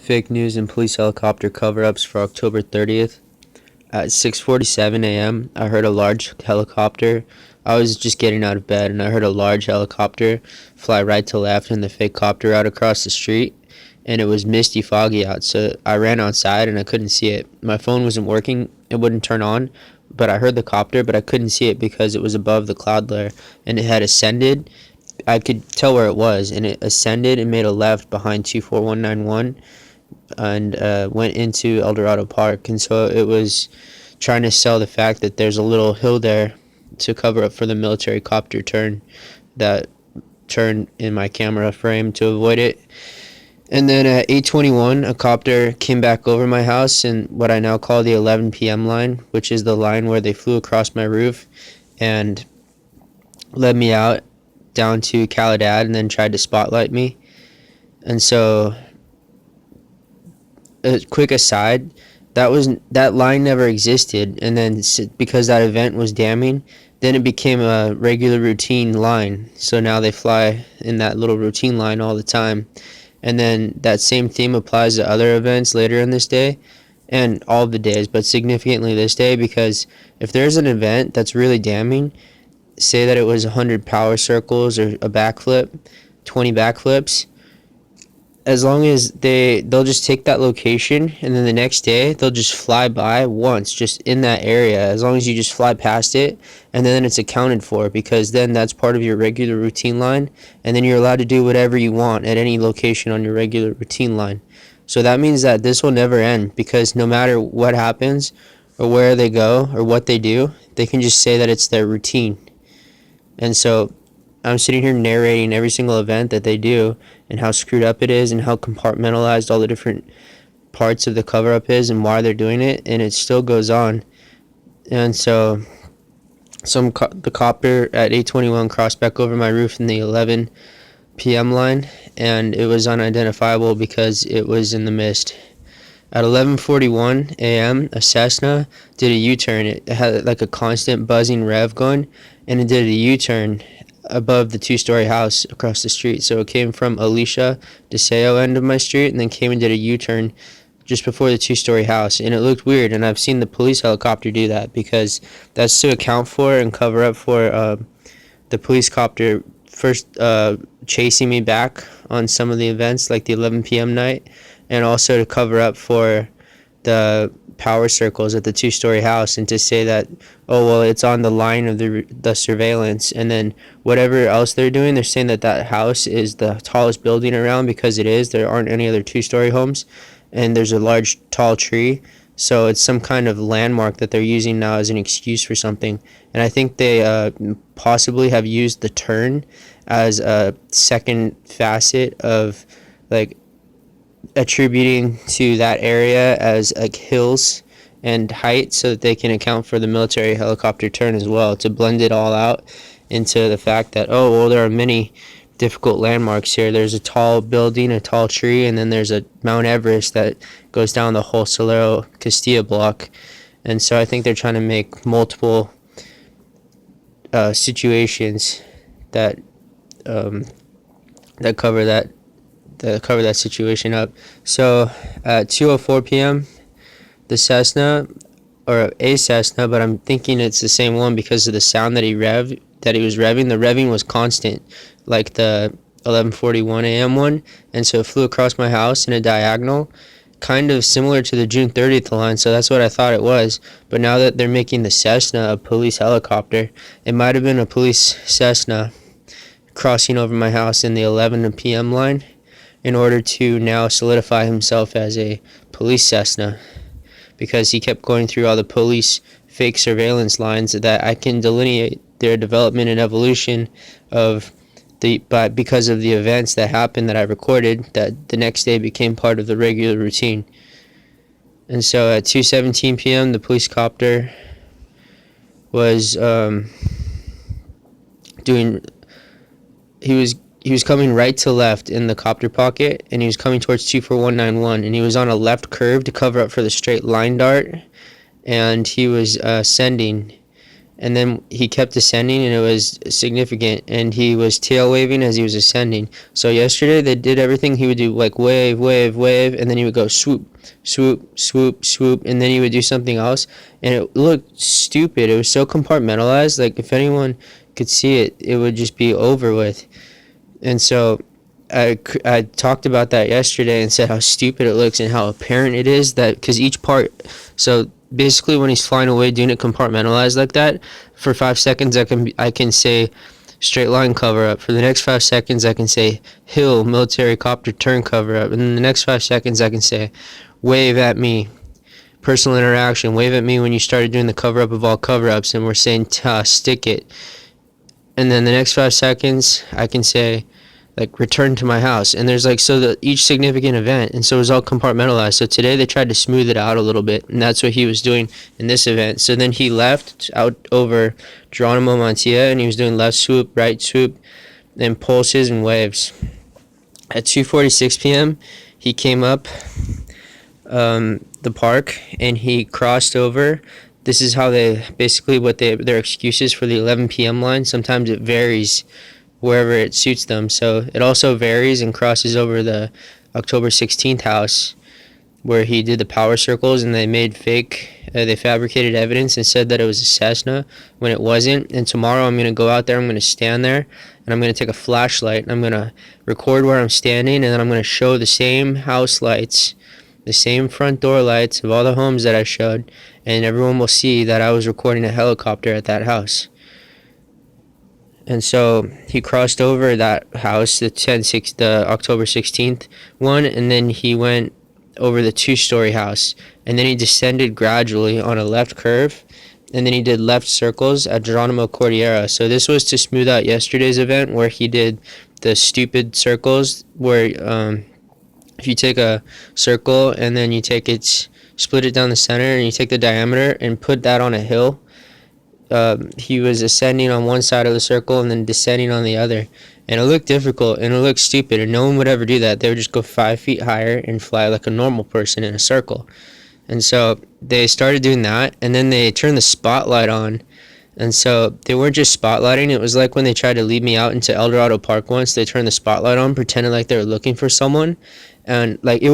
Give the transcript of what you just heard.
Fake news and police helicopter cover-ups for October 30th. At 6:47 a.m., I heard a large helicopter. I was just getting out of bed and I heard a large helicopter fly right to left and the fake copter out across the street. And it was misty foggy out, so I ran outside and I couldn't see it. My phone wasn't working, it wouldn't turn on, but I heard the copter, but I couldn't see it because it was above the cloud layer and it had ascended. I could tell where it was, and it ascended and made a left behind 24191 and went into El Dorado Park. And so it was trying to sell the fact that there's a little hill there to cover up for the military copter turn that turned in my camera frame to avoid it. And then at 8:21, a copter came back over my house in what I now call the 11 p.m. line, which is the line where they flew across my roof and led me out down to Caladad and then tried to spotlight me. And so, a quick aside, that line never existed, and then because that event was damning, then it became a regular routine line. So now they fly in that little routine line all the time. And then that same theme applies to other events later in this day and all of the days, but significantly this day, because if there's an event that's really damning, say that it was 100 power circles or a backflip, 20 backflips, as long as they'll just take that location and then the next day they'll just fly by once just in that area, as long as you just fly past it, and then it's accounted for, because then that's part of your regular routine line, and then you're allowed to do whatever you want at any location on your regular routine line. So that means that this will never end, because no matter what happens or where they go or what they do, they can just say that it's their routine. And so I'm sitting here narrating every single event that they do and how screwed up it is and how compartmentalized all the different parts of the cover-up is and why they're doing it, and it still goes on. And so the copter at 8:21 crossed back over my roof in the 11 p.m. line, and it was unidentifiable because it was in the mist. At 11:41 a.m., a Cessna did a U-turn. It had like a constant buzzing rev going, and it did a U-turn above the two-story house across the street. So it came from Alicia, DeSeo end of my street, and then came and did a U-turn just before the two-story house. And it looked weird, and I've seen the police helicopter do that, because that's to account for and cover up for the police copter first chasing me back on some of the events, like the 11 p.m. night, and also to cover up for the power circles at the two-story house, and to say that, oh, well, it's on the line of the surveillance. And then whatever else they're doing, they're saying that that house is the tallest building around, because it is. There aren't any other two-story homes, and there's a large tall tree, so it's some kind of landmark that they're using now as an excuse for something. And I think they possibly have used the turn as a second facet of like attributing to that area as like hills and height, so that they can account for the military helicopter turn as well, to blend it all out into the fact that, oh, well, there are many difficult landmarks here. There's a tall building, a tall tree, and then there's a Mount Everest that goes down the whole Solero Castilla block. And so I think they're trying to make multiple situations that cover that situation up. So at 2:04 p.m., the Cessna, or a Cessna, but I'm thinking it's the same one because of the sound that he was revving. The revving was constant, like the 11:41 a.m. one, and so it flew across my house in a diagonal, kind of similar to the June 30th line. So that's what I thought it was. But now that they're making the Cessna a police helicopter, it might have been a police Cessna crossing over my house in the 11 p.m. line, in order to now solidify himself as a police Cessna, because he kept going through all the police fake surveillance lines that I can delineate their development and evolution of but because of the events that happened that I recorded, that the next day became part of the regular routine. And so at 2:17 p.m., the police copter was he was coming right to left in the copter pocket, and he was coming towards 24191, and he was on a left curve to cover up for the straight line dart, and he was ascending and then he kept ascending, and it was significant, and he was tail waving as he was ascending. So yesterday they did everything. He would do like wave, wave, wave, and then he would go swoop, swoop, swoop, swoop, and then he would do something else, and it looked stupid. It was so compartmentalized, like if anyone could see it, it would just be over with. And so I talked about that yesterday and said how stupid it looks and how apparent it is, that because each part, so basically when he's flying away doing it compartmentalized like that, for 5 seconds I can say straight line cover up. For the next 5 seconds I can say hill military copter turn cover up, and then the next 5 seconds I can say wave at me personal interaction, wave at me when you started doing the cover up of all cover ups, and we're saying stick it. And then the next 5 seconds I can say like return to my house, and there's like, so that each significant event, and so it was all compartmentalized. So today they tried to smooth it out a little bit, and that's what he was doing in this event. So then he left out over Geronimo, Monte, and he was doing left swoop, right swoop, and pulses and waves. At 2:46 p.m. he came up the park, and he crossed over. This is how they basically, what their excuses for the 11 p.m. line. Sometimes it varies wherever it suits them. So it also varies and crosses over the October 16th house where he did the power circles, and they made they fabricated evidence and said that it was a Cessna when it wasn't. And tomorrow I'm going to go out there, I'm going to stand there, and I'm going to take a flashlight, and I'm going to record where I'm standing, and then I'm going to show the same house lights, the same front door lights of all the homes that I showed, and everyone will see that I was recording a helicopter at that house. And so he crossed over that house, the October 16th one, and then he went over the 2-story house, and then he descended gradually on a left curve, and then he did left circles at Geronimo Cordillera. So this was to smooth out yesterday's event where he did the stupid circles where if you take a circle and then you take it, split it down the center, and you take the diameter and put that on a hill. He was ascending on one side of the circle and then descending on the other, and it looked difficult and it looked stupid, and no one would ever do that. They would just go 5 feet higher and fly like a normal person in a circle. And so they started doing that, and then they turned the spotlight on, and so they weren't just spotlighting. It was like when they tried to lead me out into Eldorado Park once, they turned the spotlight on pretending like they were looking for someone, and like it